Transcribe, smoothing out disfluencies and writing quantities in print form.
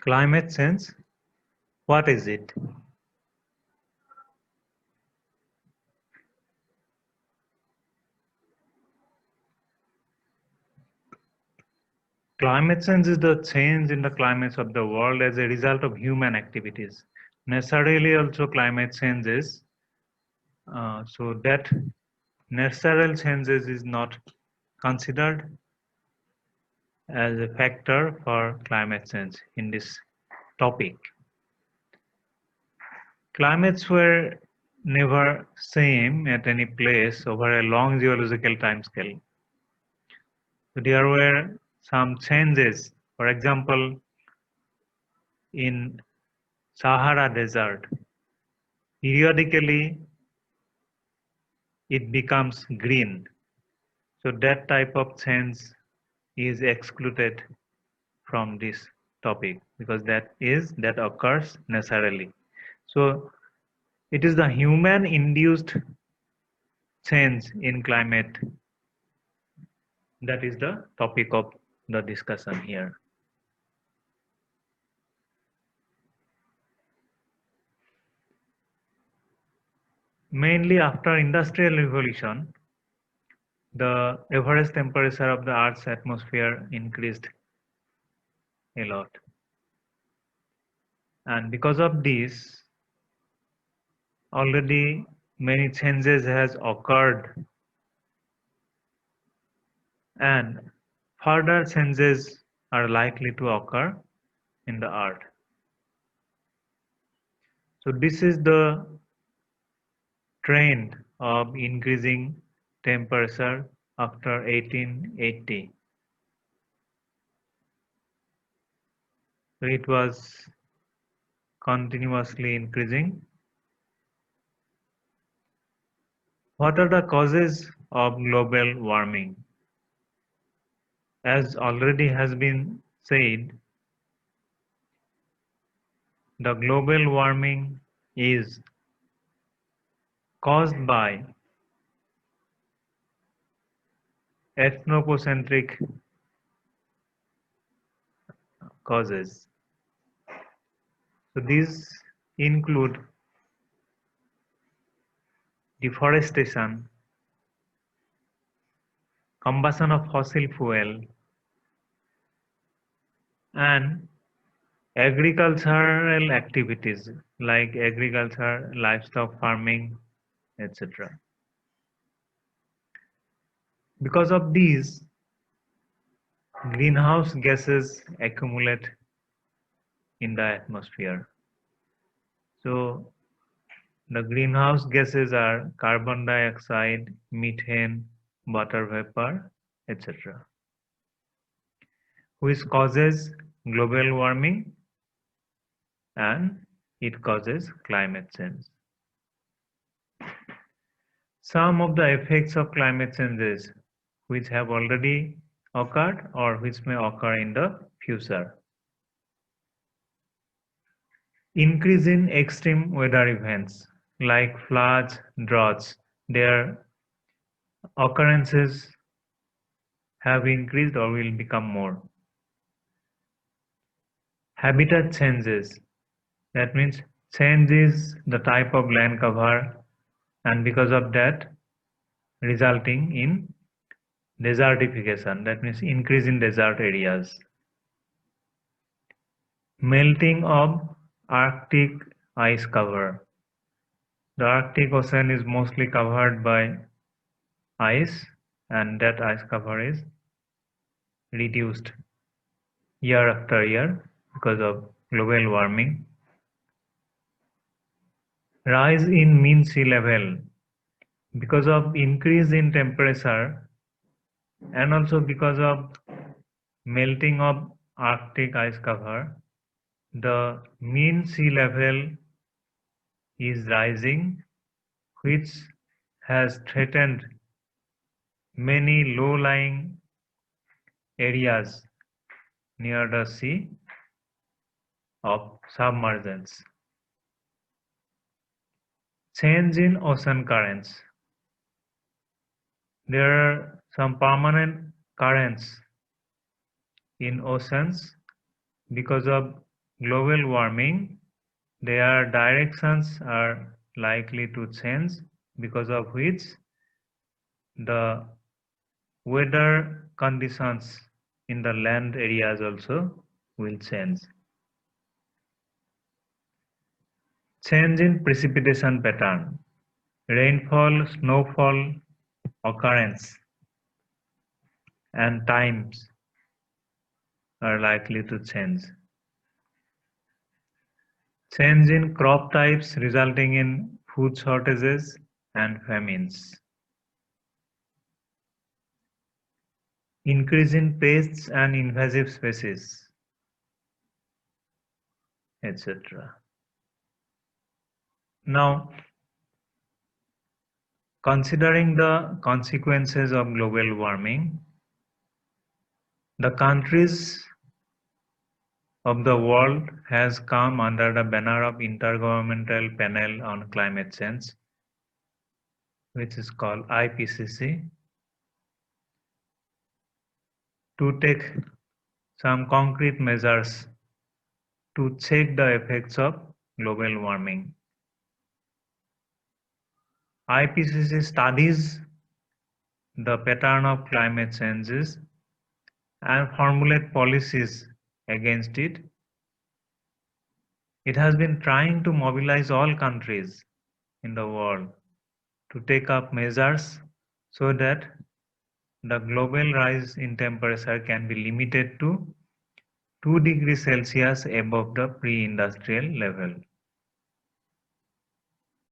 Climate change, what is it? Climate change is the change in the climates of the world as a result of human activities. Naturally, also climate changes, so that natural changes is not considered as a factor for climate change in this topic. Climates were never same at any place over a long geological timescale. There were some changes. For example, in Sahara Desert, periodically it becomes green. So that type of change is excluded from this topic because that occurs naturally. So it is the human induced change in climate that is the topic of the discussion here. Mainly after industrial revolution, the average temperature of the Earth's atmosphere increased a lot. And because of this, already many changes has occurred and further changes are likely to occur in the Earth. So this is the trend of increasing temperature after 1880. So it was continuously increasing. What are the causes of global warming? As already has been said, the global warming is caused by anthropocentric causes. So these include deforestation, combustion of fossil fuel, and agricultural activities like agriculture, livestock farming, etc. Because of these, greenhouse gases accumulate in the atmosphere. So the greenhouse gases are carbon dioxide, methane, water vapor, etc., which causes global warming and it causes climate change. Some of the effects of climate changes which have already occurred or which may occur in the future. Increase in extreme weather events like floods, droughts, their occurrences have increased or will become more. Habitat changes, that means changes the type of land cover and because of that resulting in desertification, that means increase in desert areas. Melting of Arctic ice cover. The Arctic Ocean is mostly covered by ice and that ice cover is reduced year after year because of global warming. Rise in mean sea level because of increase in temperature and also because of melting of Arctic ice cover, the mean sea level is rising, which has threatened many low-lying areas near the sea of submergence. Change in ocean currents. There are some permanent currents in oceans because of global warming, their directions are likely to change, because of which the weather conditions in the land areas also will change. Change in precipitation pattern, rainfall, snowfall occurrence, and times are likely to change. Change in crop types resulting in food shortages and famines. Increase in pests and invasive species, etc. Now, considering the consequences of global warming, the countries of the world has come under the banner of Intergovernmental Panel on Climate Change, which is called IPCC, to take some concrete measures to check the effects of global warming. IPCC studies the pattern of climate changes and formulate policies against it. It has been trying to mobilize all countries in the world to take up measures so that the global rise in temperature can be limited to 2 degrees Celsius above the pre-industrial level.